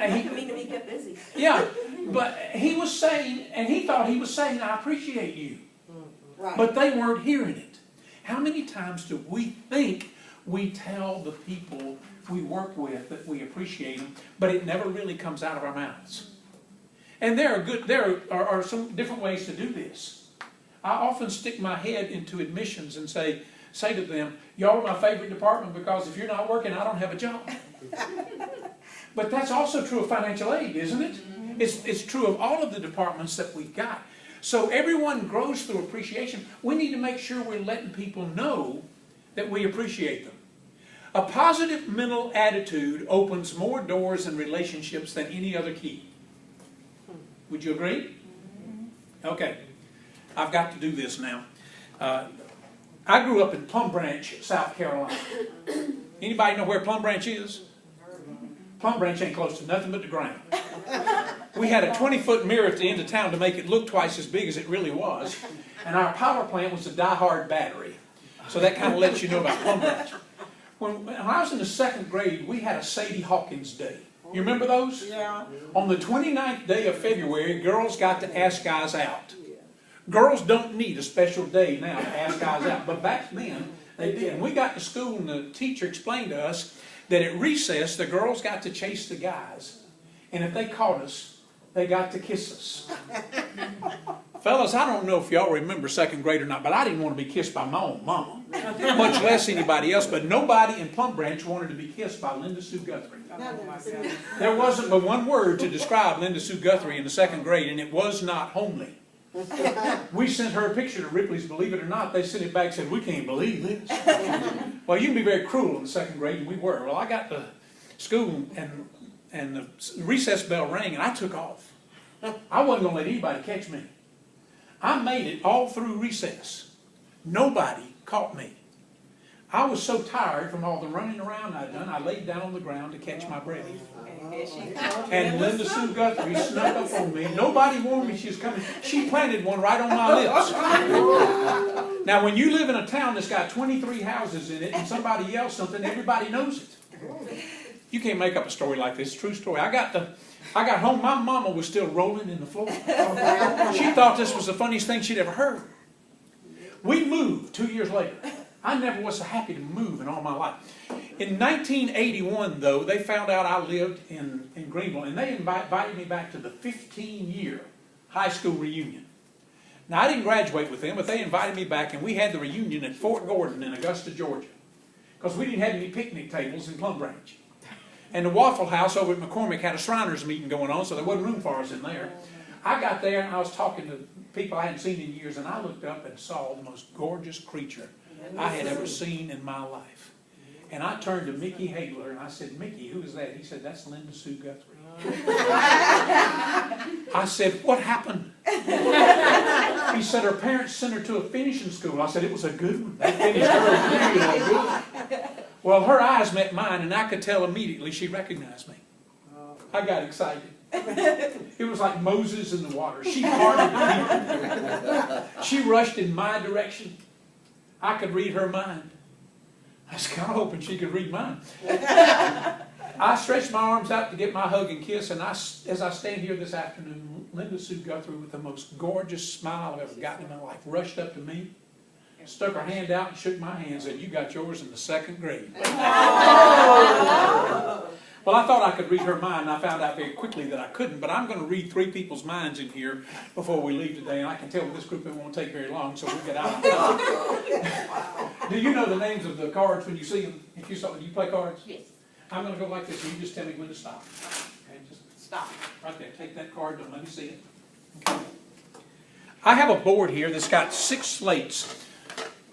Didn't mean to be kept busy. Yeah, but he was saying, and he thought he was saying, I appreciate you. Right. But they weren't hearing it. How many times do we think we tell the people we work with that we appreciate them, but it never really comes out of our mouths? And there are some different ways to do this. I often stick my head into admissions and say to them, y'all are my favorite department because if you're not working, I don't have a job. But that's also true of financial aid, isn't it? It's true of all of the departments that we've got. So everyone grows through appreciation. We need to make sure we're letting people know that we appreciate them. A positive mental attitude opens more doors and relationships than any other key. Would you agree? Okay. I've got to do this now. I grew up in Plum Branch, South Carolina. Anybody know where Plum Branch is? Plum Branch ain't close to nothing but the ground. We had a 20-foot mirror at the end of town to make it look twice as big as it really was. And our power plant was a die-hard battery. So that kind of lets you know about Plum Branch. When I was in the second grade, we had a Sadie Hawkins Day. You remember those? Yeah. On the 29th day of February, girls got to ask guys out. Girls don't need a special day now to ask guys out. But back then, they did. And we got to school and the teacher explained to us that at recess, the girls got to chase the guys. And if they caught us, they got to kiss us. Fellas, I don't know if y'all remember second grade or not, but I didn't want to be kissed by my own mama. Much less anybody else. But nobody in Plum Branch wanted to be kissed by Linda Sue Guthrie. There wasn't but one word to describe Linda Sue Guthrie in the second grade, and it was not homely. We sent her a picture to Ripley's Believe It or Not. They sent it back and said, we can't believe this. Well, you can be very cruel in the second grade, and we were. Well, I got to school, and the recess bell rang, and I took off. I wasn't going to let anybody catch me. I made it all through recess. Nobody caught me. I was so tired from all the running around I'd done, I laid down on the ground to catch my breath. And Linda Sue Guthrie snuck up on me. Nobody warned me she was coming. She planted one right on my lips. Now, when you live in a town that's got 23 houses in it and somebody yells something, everybody knows it. You can't make up a story like this. It's a true story. I got home, my mama was still rolling in the floor. She thought this was the funniest thing she'd ever heard. We moved 2 years later. I never was so happy to move in all my life. In 1981, though, they found out I lived in Greenville, and they invited me back to the 15-year high school reunion. Now, I didn't graduate with them, but they invited me back, and we had the reunion at Fort Gordon in Augusta, Georgia, because we didn't have any picnic tables in Plum Branch. And the Waffle House over at McCormick had a Shriners meeting going on, so there wasn't room for us in there. I got there, and I was talking to people I hadn't seen in years, and I looked up and saw the most gorgeous creature I had ever seen in my life. And I turned to Mickey Hagler and I said, Mickey, who is that? He said, that's Linda Sue Guthrie. I said, what happened? He said, her parents sent her to a finishing school. I said, it was a good one. They finished her really good. Well, her eyes met mine and I could tell immediately she recognized me. I got excited. It was like Moses in the water. She parted the people. She rushed in my direction. I could read her mind. I was kind of hoping she could read mine. I stretched my arms out to get my hug and kiss, and as I stand here this afternoon, Linda Sue Guthrie, with the most gorgeous smile I've ever gotten in my life, rushed up to me, stuck her hand out and shook my hand and said, you got yours in the second grade. Well, I thought I could read her mind, and I found out very quickly that I couldn't, but I'm going to read three people's minds in here before we leave today, and I can tell with this group it won't take very long, so we'll get out. Do you know the names of the cards when you see them? Do you play cards? Yes. I'm going to go like this, and you just tell me when to stop. Okay, just stop. Right there. Take that card, don't let me see it. Okay. I have a board here that's got 6 slates.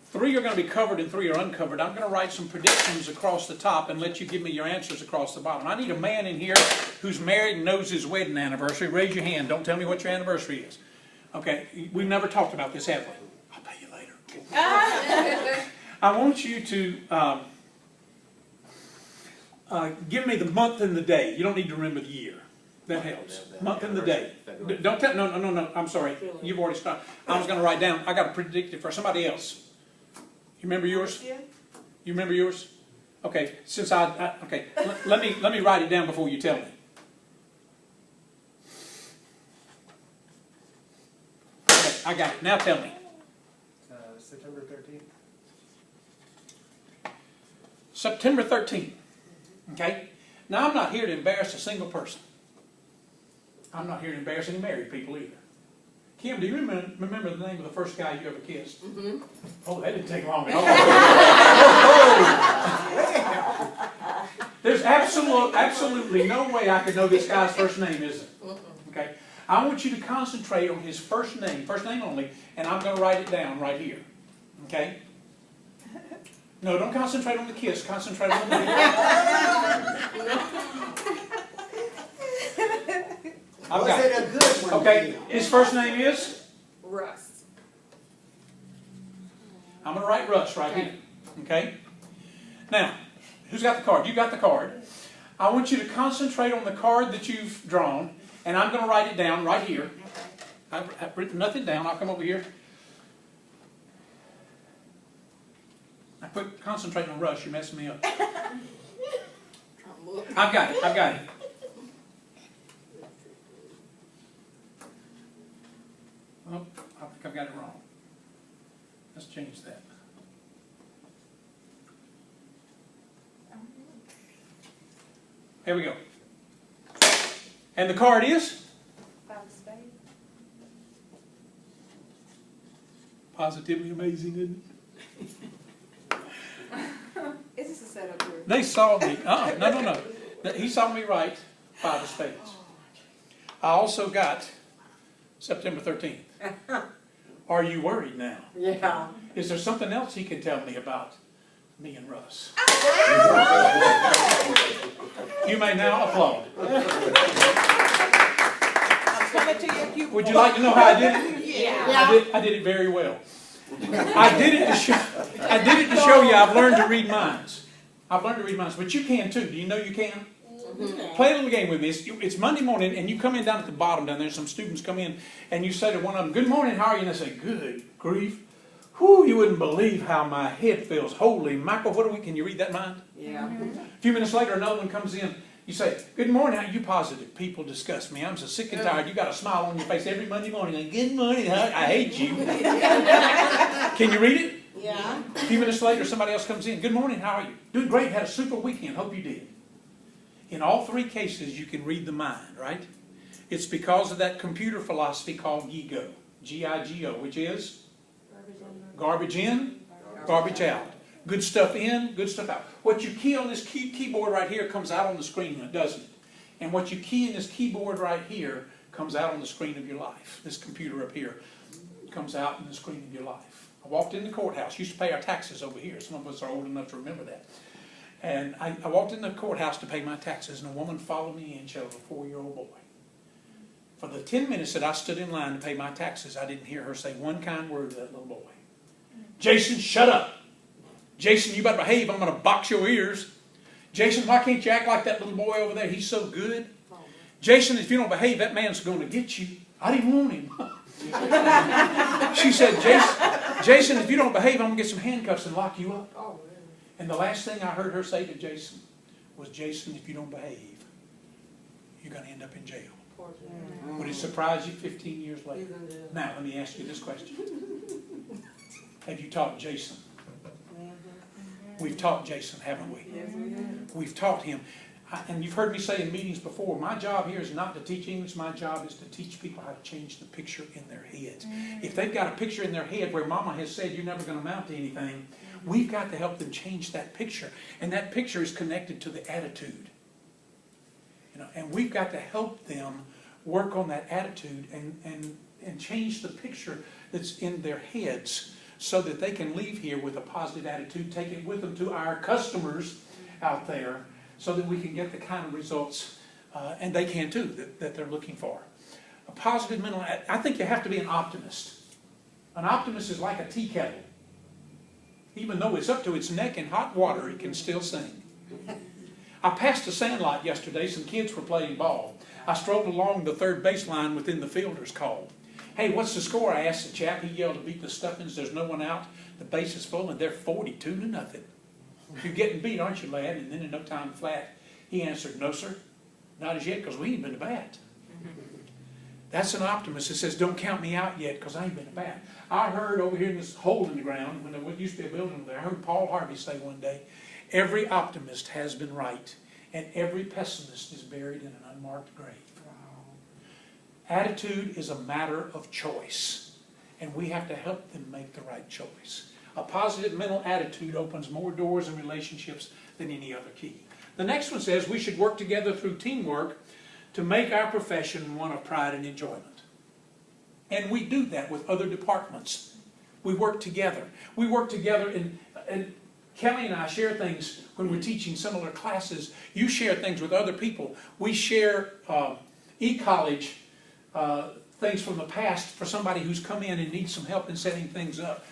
3 are going to be covered and 3 are uncovered. I'm going to write some predictions across the top and let you give me your answers across the bottom. I need a man in here who's married and knows his wedding anniversary. Raise your hand. Don't tell me what your anniversary is. Okay, we've never talked about this, have we? I'll pay you later. I want you to give me the month and the day. You don't need to remember the year. That helps. Month and the day. Don't tell. No. I'm sorry. You've already started. I was going to write down. I got to predict it for somebody else. You remember yours? You remember yours? Okay, since okay, let me write it down before you tell me. Okay, I got it. Now tell me. September 13th. September 13th. Okay? Now, I'm not here to embarrass a single person. I'm not here to embarrass any married people either. Kim, do you remember the name of the first guy you ever kissed? Mm-hmm. Oh, that didn't take long at all. Oh. There's absolutely no way I could know this guy's first name, is there? Okay? I want you to concentrate on his first name only, and I'm going to write it down right here. Okay? No, don't concentrate on the kiss. Concentrate on the name. I've got it a good one? Okay, his first name is? Russ. I'm going to write Russ right here. Okay? Now, who's got the card? You got the card. I want you to concentrate on the card that you've drawn, and I'm going to write it down right here. I've written nothing down. I'll come over here. I put concentrate on Russ. You're messing me up. I've got it. I've got it. Oh, I think I've got it wrong. Let's change that. Here we go. And the card is? Five of spades. Positively amazing, isn't it? Is this a setup here? They saw me. No. He saw me write five of spades. I also got September 13th. Are you worried now? Yeah. Is there something else he can tell me about me and Russ? You may now applaud. I'm coming to you if you Would you like to know how I did it? Yeah. I did it very well. I did it to show you I've learned to read minds. I've learned to read minds, but you can too. Do you know you can? Play a little game with me. It's Monday morning, and you come in down at the bottom down there. Some students come in, and you say to one of them, "Good morning, how are you?" And they say, "Good grief. Whew, you wouldn't believe how my head feels. Holy mackerel, what are we?" Can you read that mind? Yeah. A few minutes later, another one comes in. You say, "Good morning, how you positive? People disgust me. I'm so sick and tired. You got a smile on your face every Monday morning. Like, good morning, I hate you." Can you read it? Yeah. A few minutes later, somebody else comes in. "Good morning, how are you?" "Doing great, had a super weekend. Hope you did." In all three cases, you can read the mind, right? It's because of that computer philosophy called GIGO, G-I-G-O, which is garbage in, garbage out. Good stuff in, good stuff out. What you key on this keyboard right here comes out on the screen, doesn't it? And what you key in this keyboard right here comes out on the screen of your life. This computer up here comes out on the screen of your life. I walked in the courthouse. Used to pay our taxes over here. Some of us are old enough to remember that. And I walked in the courthouse to pay my taxes, and a woman followed me in. She was a 4-year-old boy. For the 10 minutes that I stood in line to pay my taxes, I didn't hear her say one kind word to that little boy. "Jason, shut up. Jason, you better behave. I'm going to box your ears. Jason, why can't you act like that little boy over there? He's so good. Jason, if you don't behave, that man's going to get you." I didn't want him. She said, Jason, if you don't behave, I'm going to get some handcuffs and lock you up." And the last thing I heard her say to Jason was, "Jason, if you don't behave, you're going to end up in jail." Would it surprise you 15 years later? Now, let me ask you this question. Have you taught Jason? We've taught Jason, haven't we? We've taught him. And you've heard me say in meetings before, my job here is not to teach English. My job is to teach people how to change the picture in their heads. If they've got a picture in their head where Mama has said you're never going to amount to anything, we've got to help them change that picture. And that picture is connected to the attitude. And we've got to help them work on that attitude and change the picture that's in their heads so that they can leave here with a positive attitude, take it with them to our customers out there so that we can get the kind of results, and they can too, that they're looking for. A positive mental attitude. I think you have to be an optimist. An optimist is like a tea kettle. Even though it's up to its neck in hot water, it can still sing. I passed a sandlot yesterday. Some kids were playing ball. I strolled along the third baseline within the fielder's call. "Hey, what's the score?" I asked the chap. He yelled to beat the stuffings. "There's no one out. The base is full, and they're 42-0." You're getting beat, aren't you, lad? And then in no time flat, he answered, no, sir, not as yet, because we ain't been to bat. That's an optimist that says, don't count me out yet, because I ain't been to bat. I heard over here in this hole in the ground, when there used to be a building there, I heard Paul Harvey say one day, every optimist has been right, and every pessimist is buried in an unmarked grave. Attitude is a matter of choice, and we have to help them make the right choice. A positive mental attitude opens more doors in relationships than any other key. The next one says we should work together through teamwork to make our profession one of pride and enjoyment. And we do that with other departments. We work together. We work together, and Kelly and I share things when we're teaching similar classes. You share things with other people. We share e-college things from the past for somebody who's come in and needs some help in setting things up.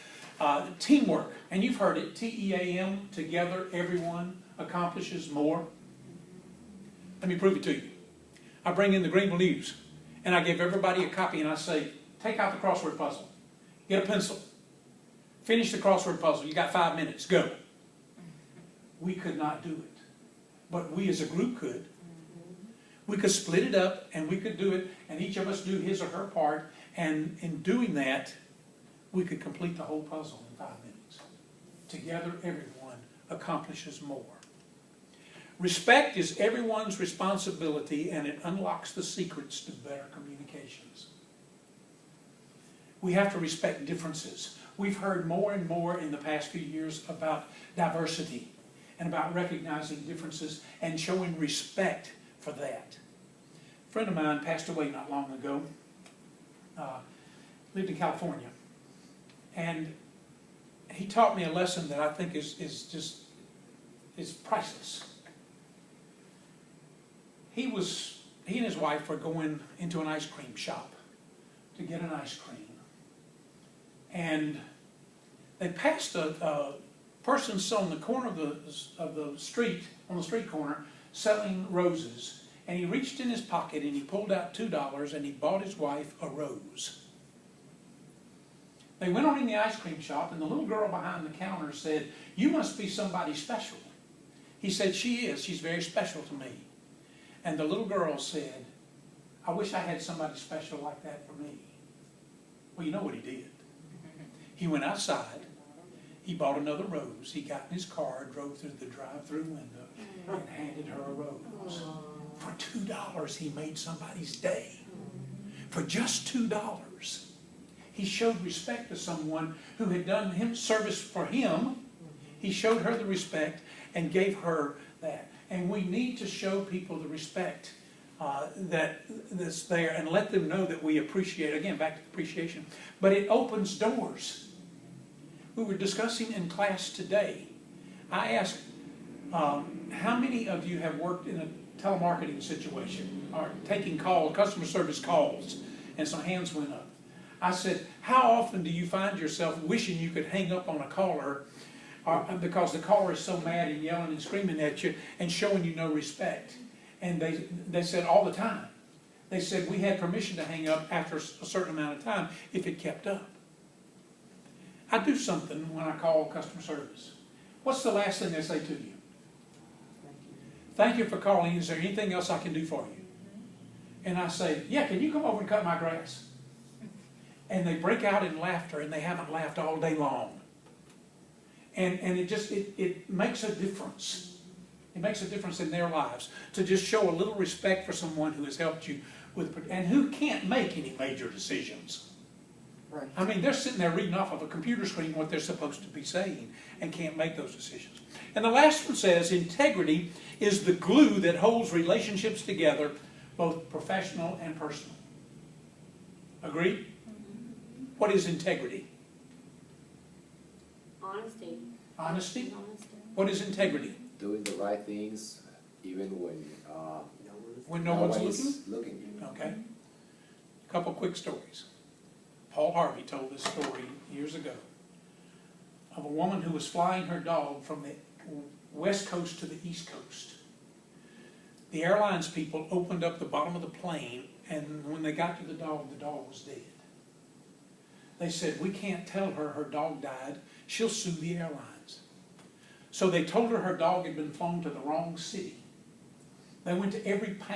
Teamwork, and you've heard it, T-E-A-M, together everyone accomplishes more. Let me prove it to you. I bring in the Greenville News, and I give everybody a copy, and I say, take out the crossword puzzle. Get a pencil. Finish the crossword puzzle. You got 5 minutes. Go. We could not do it, but we as a group could. We could split it up, and we could do it, and each of us do his or her part, and in doing that, we could complete the whole puzzle in 5 minutes. Together, everyone accomplishes more. Respect is everyone's responsibility, and it unlocks the secrets to better communications. We have to respect differences. We've heard more and more in the past few years about diversity and about recognizing differences and showing respect for that. A friend of mine passed away not long ago, lived in California, and he taught me a lesson that I think is priceless. He and his wife were going into an ice cream shop to get an ice cream, and they passed a person on the corner of the street, on the street corner, selling roses. And he reached in his pocket and he pulled out $2 and he bought his wife a rose. They went on in the ice cream shop, and the little girl behind the counter said, you must be somebody special. He said, she is. She's very special to me. And the little girl said, I wish I had somebody special like that for me. Well, you know what he did. He went outside. He bought another rose. He got in his car, drove through the drive-through window, and handed her a rose. For $2, he made somebody's day. For just $2. He showed respect to someone who had done him service for him. He showed her the respect and gave her that. And we need to show people the respect that's there, and let them know that we appreciate, again, back to appreciation. But it opens doors. We were discussing in class today. I asked, how many of you have worked in a telemarketing situation, or taking customer service calls, and some hands went up. I said, how often do you find yourself wishing you could hang up on a caller because the caller is so mad and yelling and screaming at you and showing you no respect? And they said all the time. They said we had permission to hang up after a certain amount of time if it kept up. I do something when I call customer service. What's the last thing they say to you? Thank you for calling. Is there anything else I can do for you? And I say, yeah, can you come over and cut my grass? And they break out in laughter, and they haven't laughed all day long. And it makes a difference. It makes a difference in their lives to just show a little respect for someone who has helped you with, and who can't make any major decisions. Right. I mean, they're sitting there reading off of a computer screen what they're supposed to be saying and can't make those decisions. And the last one says, integrity is the glue that holds relationships together, both professional and personal. Agreed? What is integrity? Honesty. Honesty? What is integrity? Doing the right things even when no one's looking? looking. Okay. A couple quick stories. Paul Harvey told this story years ago of a woman who was flying her dog from the west coast to the east coast. The airlines people opened up the bottom of the plane, and when they got to the dog was dead. They said, we can't tell her dog died. She'll sue the airlines. So they told her dog had been flown to the wrong city. They went to every pound